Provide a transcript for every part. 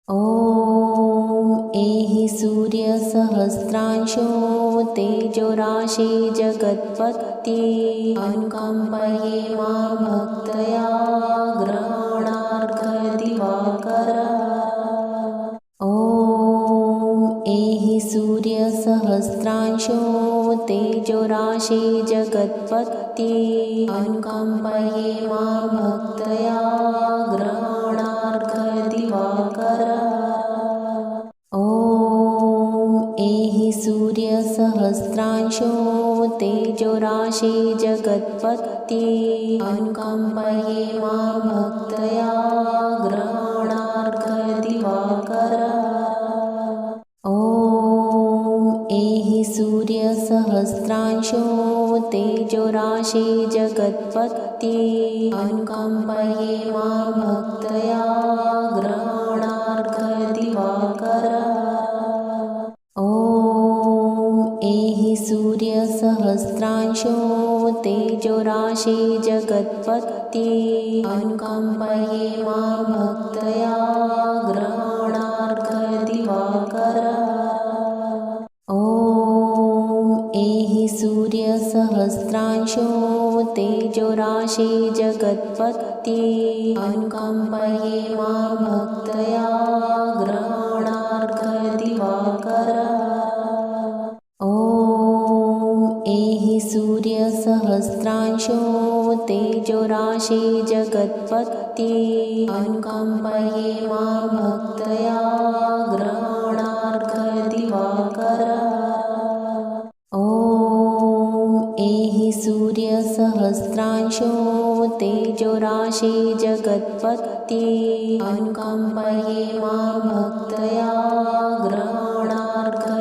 ॐ एहि सूर्यसहस्रांशो तेजोराशि जगत्पत्ये अनुकम्पये मां भक्तया ग्रहणार्घदिवाकर। ॐ एहि सूर्यसहस्रांशो तेजोराशि जगत्पत्ये अनुकम्पये मां भक्तया ग्रहणार्घदिवाकर। ॐ एहि सूर्यसहस्रांशो तेजोराशि जगत्पत्ये अनुकम्पये मां भक्तया ग्रहणार्घदिवाकर। ॐ एहि सूर्यसहस्रांशो तेजोराशि जगत्पत्ये अनुकम्पये मां भक्तया ग्रहणार्घदिवाकर। ॐ एहि सूर्यसहस्रांशो तेजोराशि जगत्पत्ये अनुकम्पये मां भक्तया ग्रहणार्घदिवाकर। ॐ एहि सूर्यसहस्रांशो तेजोराशि जगत्पत्ये अनुकम्पये मां भक्तया ग्रहणार्घदिवाकर। ॐ एहि सूर्यसहस्रांशो तेजोराशि जगत्पत्ये अनुकम्पये मां भक्तया ग्रहणार्घदिवाकर। ॐ एहि सूर्यसहस्रांशो तेजोराशि जगत्पत्ये अनुकम्पये मां भक्तया ग्रहणार्घदिवाकर।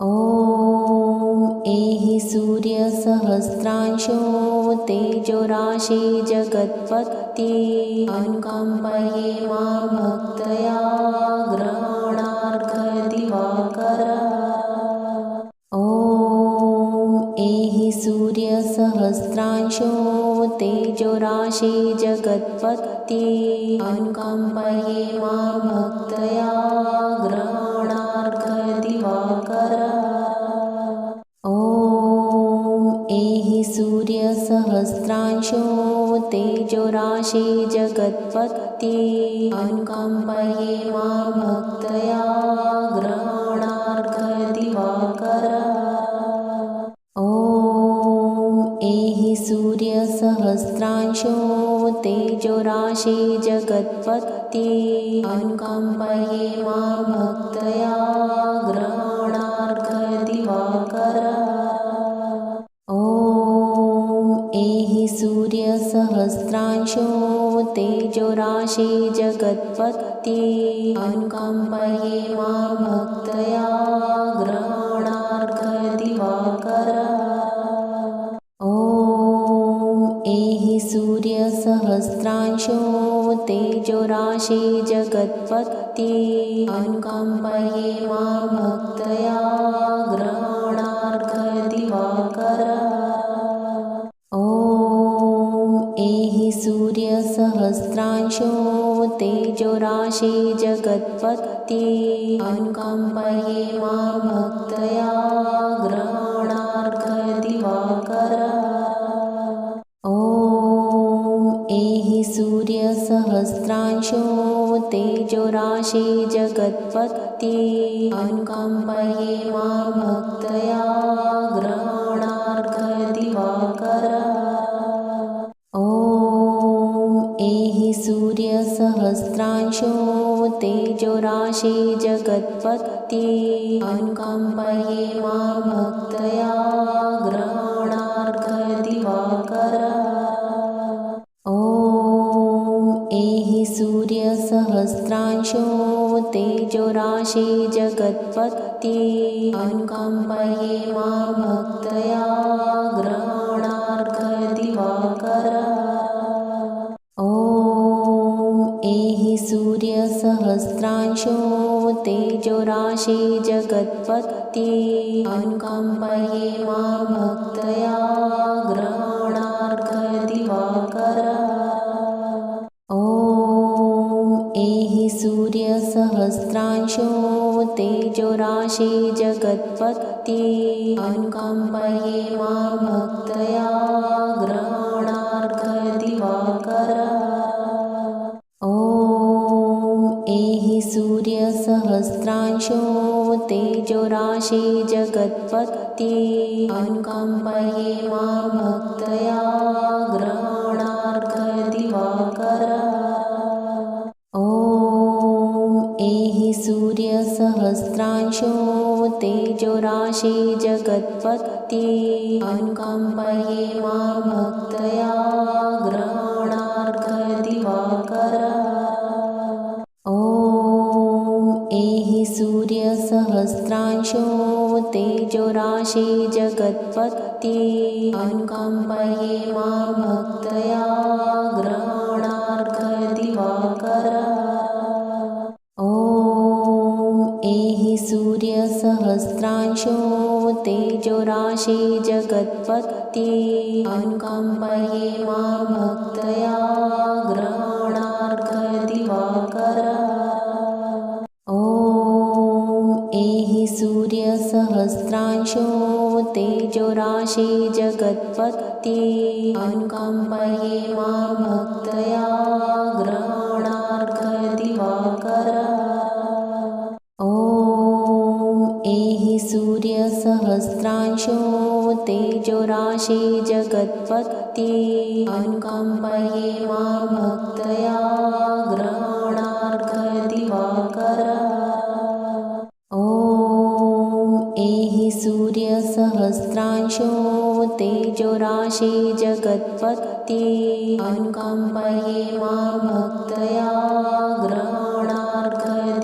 ॐ एहि सूर्यसहस्रांशो तेजोराशि जगत्पत्ये अनुकम्पये मां भक्तया ग्रहणार्घदिवाकर। ॐ एहि सूर्यसहस्रांशो तेजोराशि जगत्पत्ये अनुकम्पये मां भक्तया ग्रहणार्घदिवाकर। ॐ एहि सूर्यसहस्रांशो तेजोराशि जगत्पत्ये अनुकम्पये मां भक्तया ग्रहणार्घदिवाकर। ॐ एहि सूर्यसहस्रांशो तेजोराशि जगत्पत्ये अनुकम्पये मां भक्तया ग्रहणार्घदिवाकर। ॐ एहि सूर्यसहस्रांशो तेजोराशि जगत्पत्ये अनुकम्पये मां भक्तया ग्रहणार्घदिवाकर। ॐ एहि सूर्यसहस्रांशो तेजोराशि जगत्पत्ये अनुकम्पये मां भक्तया ग्रहणार्घदिवाकर। ॐ एहि सूर्यसहस्रांशो तेजोराशि जगत्पत्ये अनुकम्पये मां भक्तया ग्रहणार्घदिवाकर। ॐ एहि सूर्यसहस्रांशो तेजोराशि जगत्पत्ये अनुकम्पये मां भक्तया ग्रहणार्घदिवाकर। ॐ एहि सूर्यसहस्रांशो तेजोराशि जगत्पत्ये अनुकम्पये मां भक्तया ग्रहणार्घदिवाकर। ॐ एहि सूर्यसहस्रांशो तेजोराशि जगत्पत्ये अनुकम्पये मां भक्तया ग्रहणार्घदिवाकर। ॐ एहि सूर्यसहस्रांशो तेजोराशि जगत्पत्ये अनुकम्पये मां भक्तया ग्रहणार्घदिवाकर। ॐ एहि सूर्यसहस्रांशो तेजोराशि जगत्पत्ये अनुकम्पये मां भक्तया ग्रहणार्घदिवाकर। ॐ एहि सूर्यसहस्रांशो तेजोराशि जगत्पत्ये अनुकम्पये मां भक्तया ग्रहणार्घदिवाकर। ॐ एहि सूर्यसहस्रांशो तेजोराशि जगत्पत्ये अनुकम्पये मां भक्तया ग्रहणार्घदिवाकर। ॐ एहि सूर्यसहस्रांशो तेजोराशि जगत्पत्ये अनुकम्पये मां भक्तया ग्रहणार्घदिवाकर। ॐ एहि सूर्यसहस्रांशो तेजोराशि जगत्पत्ये अनुकम्पये मां भक्तया ग्रहणार्घदिवाकर। ॐ एहि सूर्यसहस्रांशो तेजोराशि जगत्पत्ये अनुकम्पये मां भक्तया ग्रहणार्घदिवाकर। ॐ एहि सूर्यसहस्रांशो तेजोराशि जगत्पत्ये अनुकम्पये मां भक्तया ग्रहणार्घदिवाकर। ॐ एहि सूर्यसहस्रांशो तेजोराशि जगत्पत्ये अनुकम्पये मां भक्तया ग्रहणार्घदिवाकर।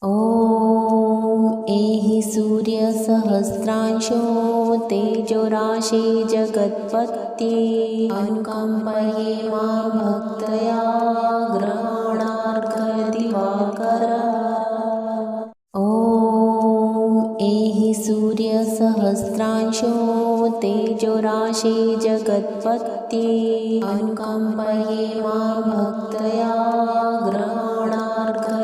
ॐ एहि सूर्यसहस्रांशो तेजोराशि जगत्पत्ये अनुकम्पये मां भक्तया ग्रहणार्घदिवाकर। ॐ एहि सूर्यसहस्रांशो तेजोराशि जगत्पत्ये अनुकम्पये मां भक्तया ग्रहणार्घदिवाकर।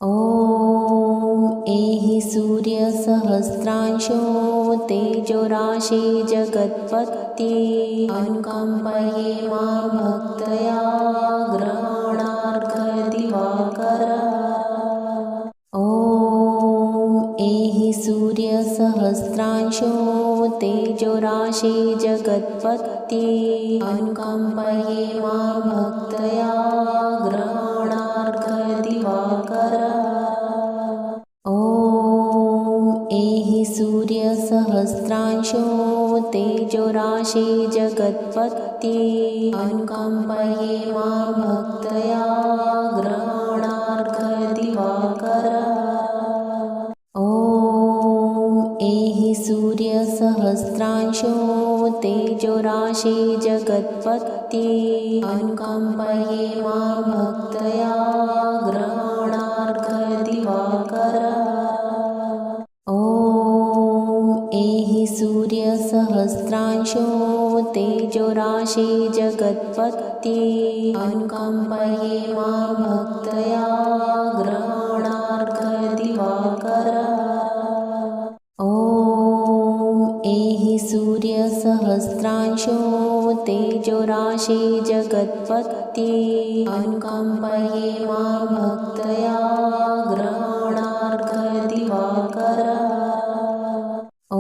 ॐ एहि सूर्यसहस्रांशो तेजोराशि जगत्पत्ये अनुकम्पये मां भक्तया ग्रहणार्घदिवाकर। ॐ एहि सूर्यसहस्रांशो तेजोराशि जगत्पत्ये अनुकम्पये मां भक्तया ग्रहणार्घदिवाकर। ॐ एहि सूर्यसहस्रांशो तेजोराशि जगत्पत्ये अनुकम्पये मां भक्तया ग्रहणार्घदिवाकर। ॐ एहि सूर्यसहस्रांशो तेजोराशि जगत्पत्ये अनुकम्पये मां भक्तया ग्रहणार्घदिवाकर। ॐ एहि सूर्यसहस्रांशो तेजोराशि जगत्पत्ये अनुकम्पये मां भक्तया ग्रहणार्घदिवाकर। ॐ एहि सूर्यसहस्रांशो तेजोराशि जगत्पत्ये अनुकम्पये मां भक्तया ग्रहणार्घदिवाकर। ॐ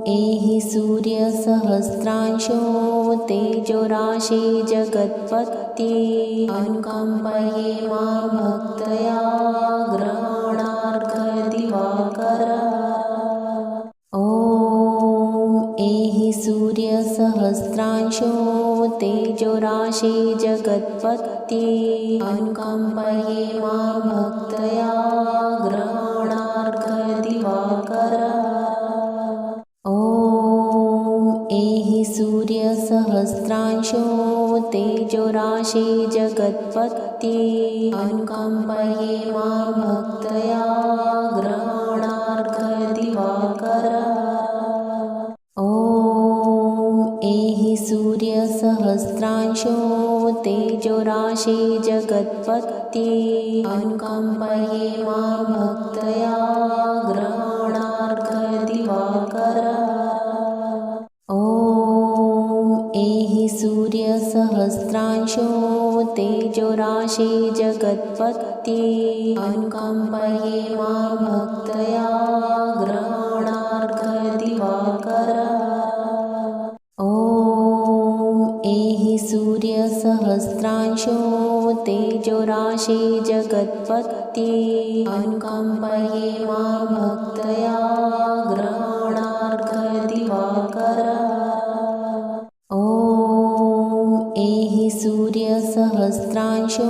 एहि सूर्यसहस्रांशो तेजोराशि जगत्पत्ये अनुकम्पये मां भक्तया ग्रहणार्घदिवाकर। ॐ एहि सूर्यसहस्रांशो तेजोराशि जगत्पत्ये अनुकम्पये मां भक्तया ग्रहणार्घदिवाकर। ॐ एहि सूर्यसहस्रांशो तेजोराशि जगत्पत्ये अनुकम्पये मां भक्तया ग्रहणार्घदिवाकर। ॐ एहि सूर्यसहस्रांशो सहस्रांशो तेजोराशि जगत्पत्ये अनुकम्पये मां भक्तया ग्रहणार्घदिवाकर। ॐ एहि सूर्यसहस्रांशो तेजोराशि जगत्पत्ये अनुकम्पये मां भक्तया ग्रहणार्घदिवाकर। ॐ एहि सूर्यसहस्रांशो तेजोराशि जगत्पत्ये अनुकम्पये मां भक्तया ग्रहणार्घदिवाकर। ॐ एहि सूर्यसहस्रांशो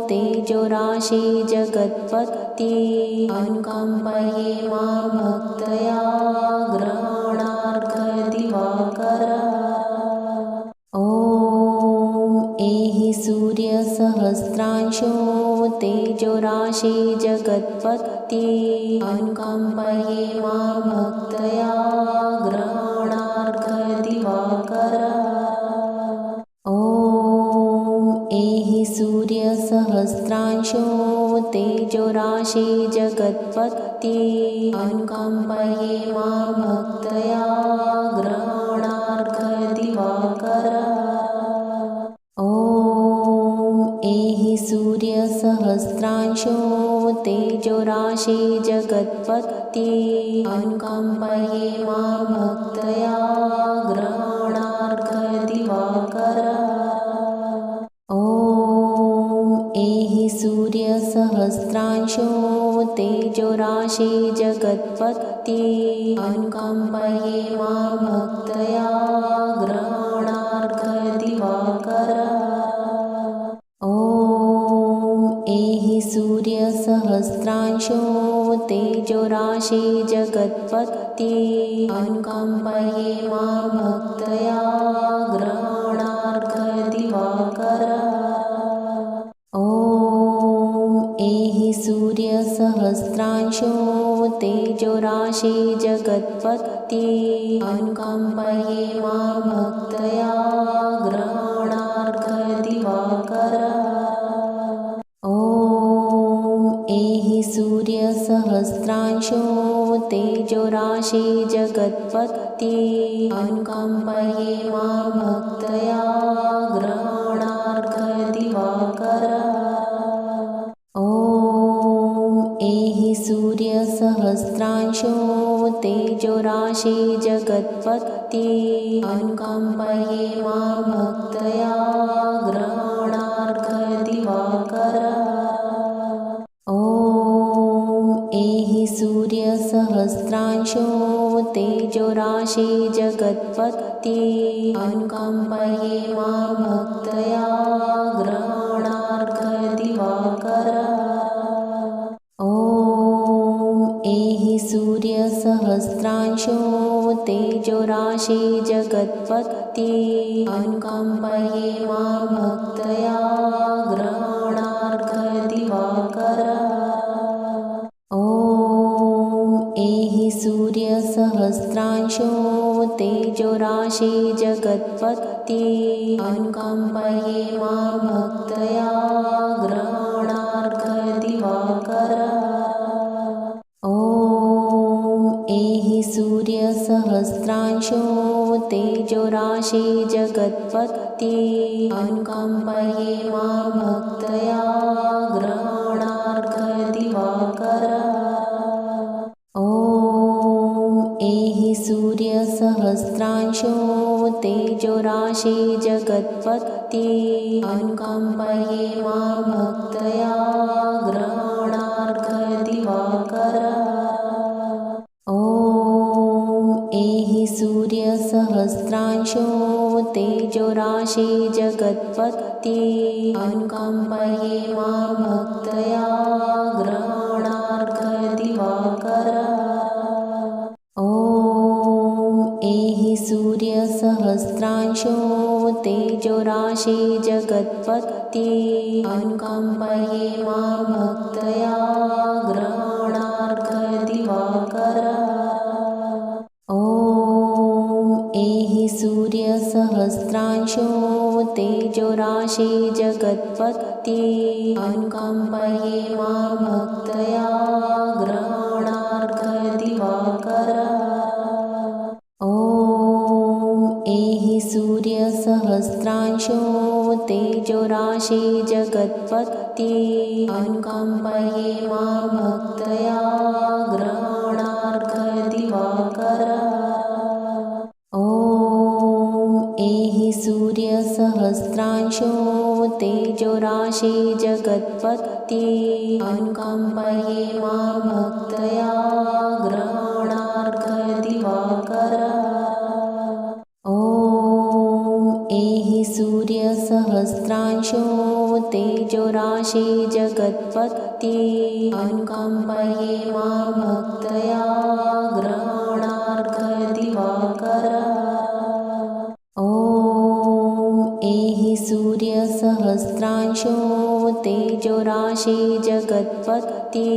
तेजोराशि जगत्पत्ये अनुकम्पये मां भक्तया ग्रहणार्घदिवाकर। ॐ एहि सूर्यसहस्रांशो तेजोराशि जगत्पत्ये अनुकम्पये मां भक्तया ग्रहणार्घदिवाकर। ॐ एहि सूर्यसहस्रांशो तेजोराशि जगत्पत्ये अनुकम्पये मां भक्तया ग्रहणार्घदिवाकर। ॐ एहि सूर्यसहस्रांशो तेजोराशि जगत्पत्ये अनुकम्पये मां भक्तया ग्रहणार्घदिवाकर। ॐ एहि सूर्यसहस्रांशो तेजोराशि जगत्पत्ये अनुकम्पये मां भक्तया ग्रहणार्घदिवाकर। ॐ एहि सूर्यसहस्रांशो तेजोराशि जगत्पत्ये अनुकम्पये मां भक्तया ग्रहणार्घदिवाकर। ॐ एहि सूर्यसहस्रांशो तेजोराशि जगत्पत्ये अनुकम्पये मां भक्तया ग्रहणार्घदिवाकर। ॐ एहि सूर्यसहस्रांशो तेजोराशि जगत्पत्ये अनुकम्पये मां भक्तया ग्रहणार्घदिवाकर। ॐ एहि सूर्यसहस्रांशो तेजोराशि जगत्पत्ये अनुकम्पये मां भक्तया ग्रहणार्घदिवाकर। ॐ एहि सूर्यसहस्रांशो तेजोराशि जगत्पत्ये अनुकम्पये मां भक्तया ग्रहणार्घदिवाकर। ॐ एहि सूर्यसहस्रांशो तेजोराशि जगत्पत्ये अनुकम्पये मां भक्तया ग्रहणार्घदिवाकर। ॐ एहि सूर्यसहस्रांशो तेजोराशि जगत्पत्ये अनुकम्पये मां भक्तया ग्रहणार्घदिवाकर। ॐ एहि सूर्यसहस्रांशो तेजोराशि जगत्पत्ये अनुकम्पये मां भक्तया ग्रहणार्घदिवाकर। ॐ एहि सूर्यसहस्रांशो तेजोराशि जगत्पत्ये अनुकम्पये मां भक्तया ग्रहणार्घदिवाकर। ॐ एहि सूर्यसहस्रांशो तेजोराशि जगत्पत्ये अनुकम्पये मां भक्तया ग्रहणार्घदिवाकर। ॐ एहि सूर्यसहस्रांशो तेजोराशि जगत्पत्ये अनुकम्पये मां भक्तया ग्रहणार्घदिवाकर। ॐ एहि सूर्यसहस्रांशो तेजोराशे जगत्पत्ये अनुकम्पये मां भक्तया ग्रहणार्घदिवाकरः। ॐ एहि सूर्यसहस्रांशो तेजोराशे जगत्पत्ये अनुकम्पये मां भक्तया ग्रहणार्घदिवाकरः। ॐ एहि सूर्यसहस्रांशो तेजोराशे जगत्पत्ये अनुकम्पये मां भक्तया ग्रहणार्घदिवाकरः। ॐ एहि सूर्यसहस्रांशो तेजोराशे जगत्पत्ये अनुकम्पये मां भक्तया ग्रहणार्घदिवाकरः। ॐ एहि सूर्यसहस्रांशो तेजोराशे जगत्पत्ये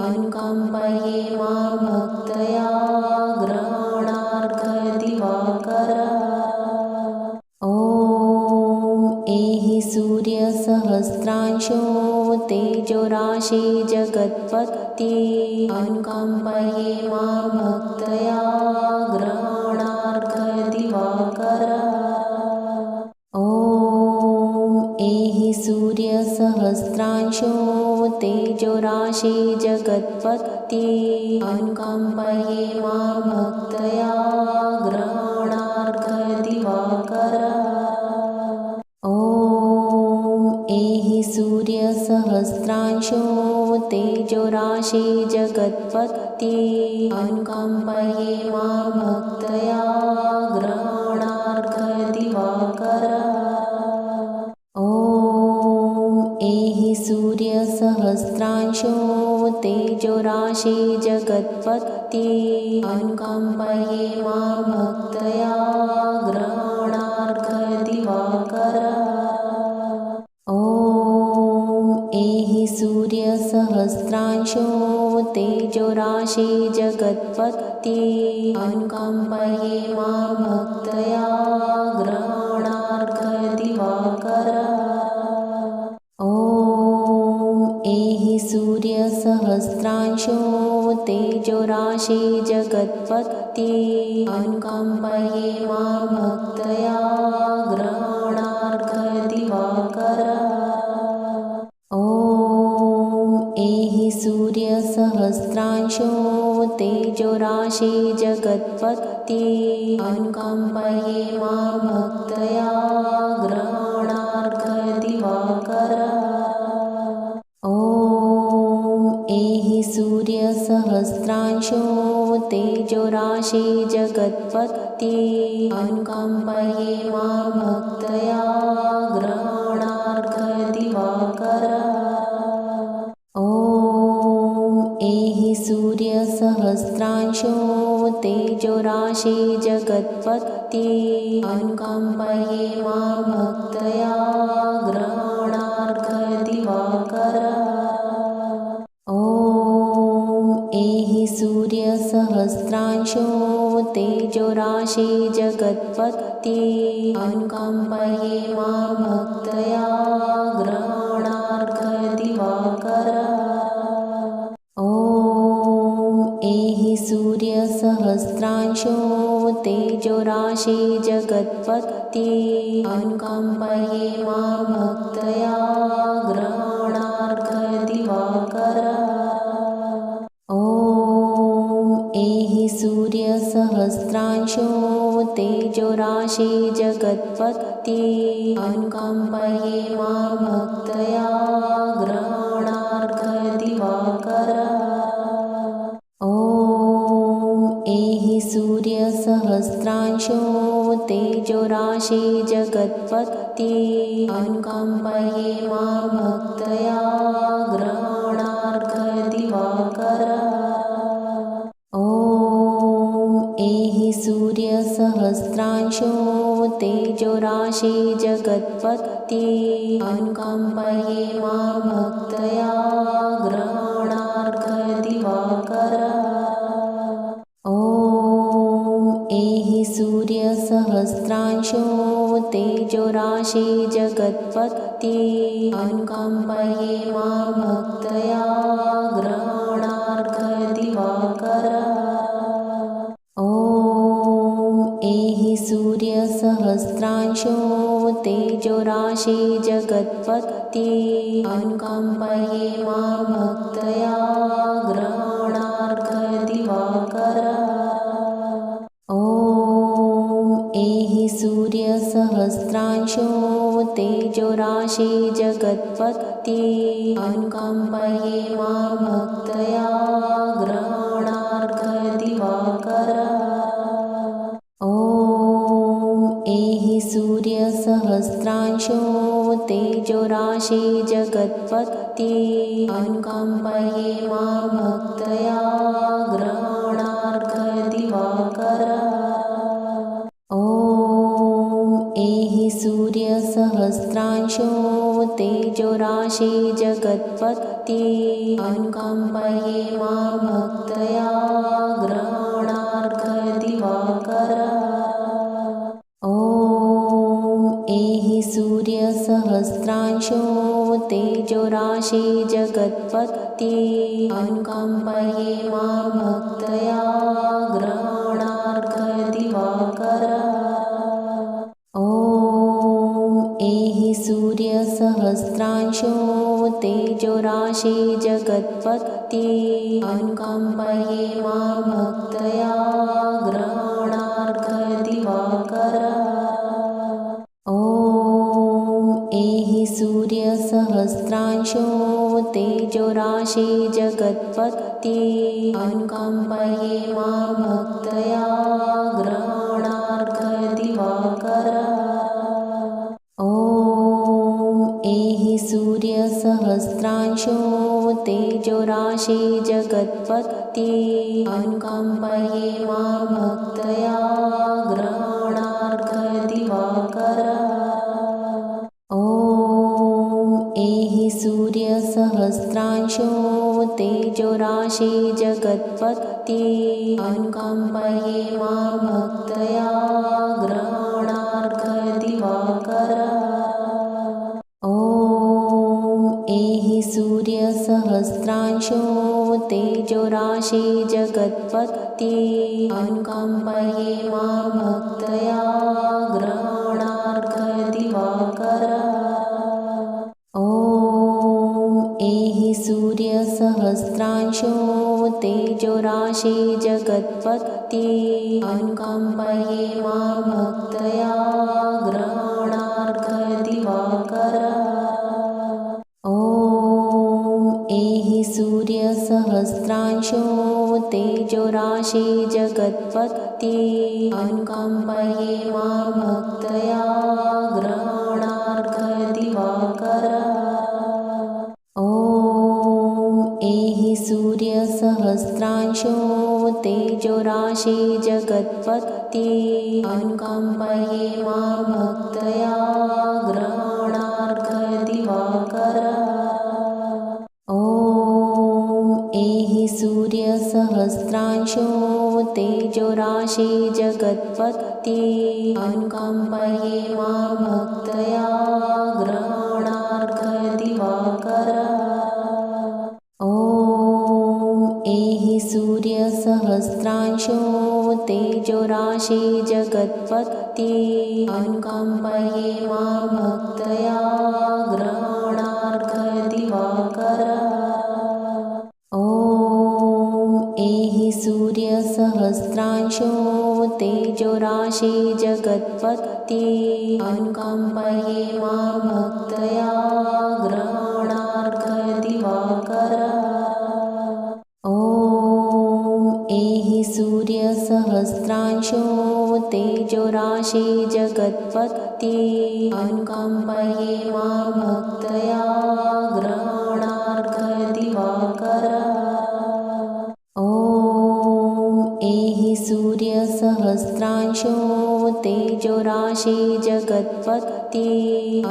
अनुकम्पये मां भक्तया ग्रहणार्घदिवाकरः। ॐ एहि सूर्यसहस्रांशो तेजोराशे जगत्पत्ये अनुकम्पये मां भक्तया ग्रहणार्घदिवाकरः। ॐ एहि सूर्यसहस्रांशो तेजोराशे जगत्पत्ये अनुकम्पये मां भक्तया ग्रहणार्घदिवाकरः। ॐ एहि सूर्यसहस्रांशो तेजोराशे जगत्पत्ये अनुकम्पये मां भक्तया ग्रहणार्घदिवाकरः। ॐ एहि सूर्यसहस्रांशो तेजोराशे जगत्पत्ये अनुकम्पये मां भक्तया ग्रहणार्घदिवाकरः। ॐ एहि सूर्यसहस्रांशो तेजोराशे जगत्पत्ये अनुकम्पये मां भक्तया ग्रहणार्घदिवाकरः। ॐ एहि सूर्यसहस्रांशो तेजोराशे जगत्पत्ये अनुकम्पये मां भक्तया ग्रहणार्घदिवाकरः। ॐ एहि सूर्यसहस्रांशो तेजोराशे जगत्पत्ये अनुकम्पये मां भक्तया ग्रहणार्घदिवाकरः। ॐ एहि सूर्यसहस्रांशो तेजोराशे जगत्पत्ये अनुकम्पये मां भक्तया ग्रहणार्घदिवाकरः। ॐ एहि सूर्यसहस्रांशो तेजोराशे जगत्पत्ये अनुकम्पये मां भक्तया ग्रहणार्घदिवाकरः। ॐ एहि सूर्यसहस्रांशो तेजोराशे जगत्पत्ये अनुकम्पये मां भक्तया ग्रहणार्घदिवाकरः। ॐ एहि सूर्यसहस्रांशो तेजोराशे जगत्पत्ये अनुकम्पये मां भक्तया ग्रहणार्घदिवाकरः। ॐ एहि सूर्यसहस्रांशो तेजोराशे जगत्पत्ये अनुकम्पये मां भक्तया ग्रहणार्घदिवाकरः। ॐ एहि सूर्यसहस्रांशो तेजोराशे जगत्पत्ये अनुकम्पये मां भक्तया ग्रहणार्घदिवाकरः। ॐ एहि सूर्यसहस्रांशो तेजोराशे जगत्पत्ये अनुकम्पये मां भक्तया ग्रहणार्घदिवाकरः। ॐ एहि सूर्यसहस्रांशो तेजोराशे जगत्पत्ये अनुकम्पये मां भक्तया ग्रहणार्घदिवाकर। ॐ एहि सूर्यसहस्रांशो तेजोराशे जगत्पत्ये अनुकम्पये मां भक्तया ग्रहणार्घदिवाकर। ॐ एहि सूर्यसहस्रांशो तेजोराशे जगत्पत्ये अनुकम्पये मां भक्तया ग्रहणार्घदिवाकर। ॐ एहि सूर्यसहस्रांशो तेजोराशे जगत्पत्ये अनुकम्पये मां भक्तया ग्रहणार्घदिवाकर। ॐ एहि सूर्यसहस्रांशो तेजोराशे जगत्पत्ये अनुकम्पये मां भक्तया ग्रहणार्घदिवाकर। ॐ एहि सूर्यसहस्रांशो तेजोराशे जगत्पत्ये अनुकम्पये मां भक्तया ग्रहणार्घदिवाकर। ॐ एहि सूर्यसहस्रांशो तेजोराशे जगत्पत्ये अनुकम्पये मां भक्तया ग्रहणार्घदिवाकर। ॐ एहि सूर्यसहस्रांशो तेजोराशे जगत्पत्ये अनुकम्पये मां भक्तया ग्रहणार्घदिवाकर। ॐ एहि सूर्यसहस्रांशो तेजोराशे जगत्पत्ये अनुकम्पये मां भक्तया ग्रहणार्घदिवाकर। ॐ एहि सूर्यसहस्रांशो तेजोराशे जगत्पत्ये अनुकम्पये मां भक्तया ग्रहणार्घदिवाकर। ॐ एहि सूर्यसहस्रांशो तेजोराशे जगत्पत्ये अनुकम्पये मां भक्तया ग्रहणार्घदिवाकर। ॐ एहि सूर्यसहस्रांशो तेजोराशे जगत्पत्ये अनुकम्पये मां भक्तया ग्रहणार्घदिवाकर। ॐ एहि सूर्यसहस्रांशो तेजोराशे जगत्पत्ये अनुकम्पये मां भक्तया ग्रहणार्घदिवाकर। ॐ एहि सूर्यसहस्रांशो तेजोराशे जगत्पत्ये अनुकम्पये मां भक्तया ग्रहणार्घदिवाकर। ॐ एहि सूर्यसहस्रांशो तेजोराशे जगत्पत्ये अनुकम्पये मां भक्तया ग्रहणार्घदिवाकर। ॐ एहि सूर्यसहस्रांशो तेजोराशे जगत्पत्ये अनुकम्पये मां भक्तया ग्रहणार्घदिवाकर। ॐ एहि सूर्यसहस्रांशो तेजोराशे जगत्पत्ये अनुकम्पये मां भक्तया ग्रहणार्घदिवाकर। ॐ एहि सूर्यसहस्रांशो तेजोराशे जगत्पत्ये अनुकम्पये मां भक्तया ग्रहणार्घदिवाकर। ॐ एहि सूर्यसहस्रांशो तेजोराशे जगत्पत्ये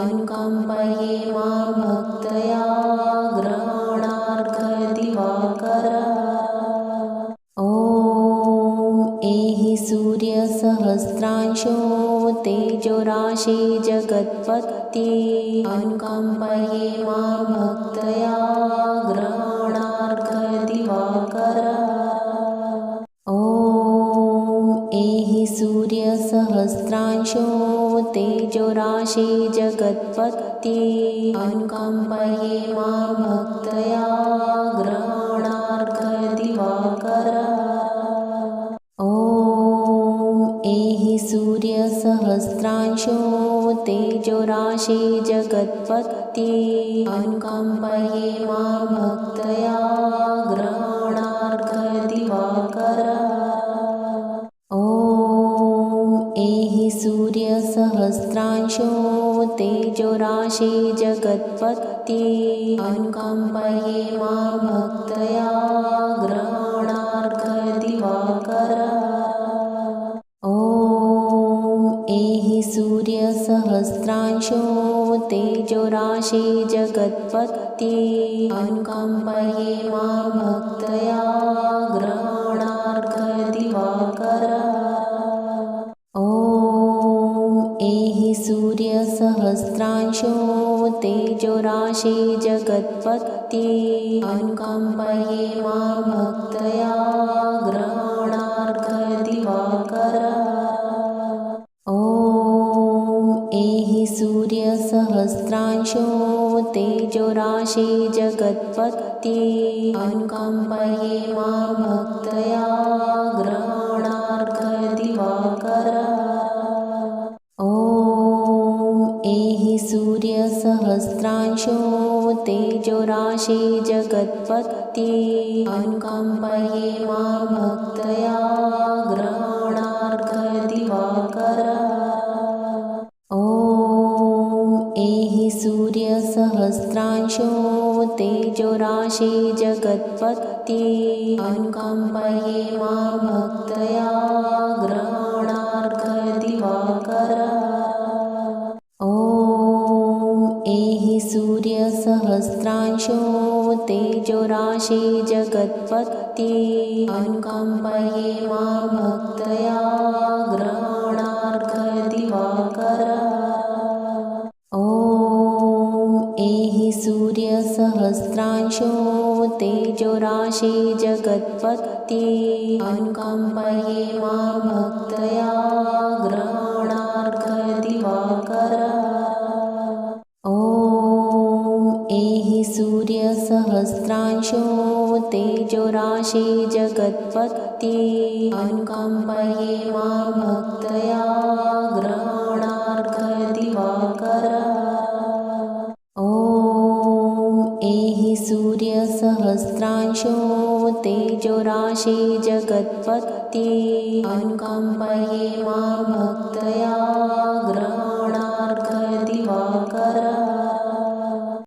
अनुकम्पये मां भक्तया ग्रहणार्घदिवाकर। ॐ एहि सूर्यसहस्रांशो तेजोराशे जगत्पत्ये अनुकम्पये मां भक्तया ग्रहणार्घदिवाकर। ॐ एहि सूर्यसहस्रांशो तेजोराशे जगत्पत्ये अनुकम्पये मां भक्तया ग्रहणार्घदिवाकर। ॐ एहि सूर्यसहस्रांशो तेजोराशे जगत्पत्ये अनुकम्पये मां भक्तया ग्रहणार्घदिवाकर। ॐ एहि सूर्यसहस्रांशो तेजोराशे जगत्पत्ये अनुकम्पये मां भक्तया ग्रहणार्घदिवाकर। ॐ एहि सूर्यसहस्रांशो तेजोराशे जगत्पत्ये अनुकम्पये मां भक्तया ग्रहणार्घदिवाकर। ॐ एहि सूर्यसहस्रांशो तेजोराशे जगत्पत्ये अनुकम्पये मां भक्तया ग्रहणार्घदिवाकर। ॐ एहि सूर्यसहस्रांशो तेजोराशे जगत्पत्ये अनुकम्पये मां भक्तया ग्रहणार्घदिवाकर। ॐ एहि सूर्यसहस्रांशो तेजोराशे जगत्पत्ये अनुकम्पये मां भक्तया ग्रहणार्घदिवाकर। ॐ एहि सूर्यसहस्रांशो तेजोराशे जगत्पत्ये अनुकम्पये मां भक्तया ग्रहणार्घदिवाकर। ॐ एहि सूर्यसहस्रांशो तेजोराशे जगत्पत्ये अनुकम्पये मां भक्तया ग्रहणार्घदिवाकर। ॐ एहि सूर्यसहस्रांशो तेजोराशे जगत्पत्ये अनुकम्पये मां भक्तया ग्रहणार्घदिवाकर। ॐ एहि सूर्यसहस्रांशो तेजोराशे जगत्पत्ये अनुकम्पये मां भक्तया ग्रहणार्घदिवाकर। ॐ एहि सूर्यसहस्रांशो तेजोराशे जगत्पत्ये अनुकम्पये मां भक्तया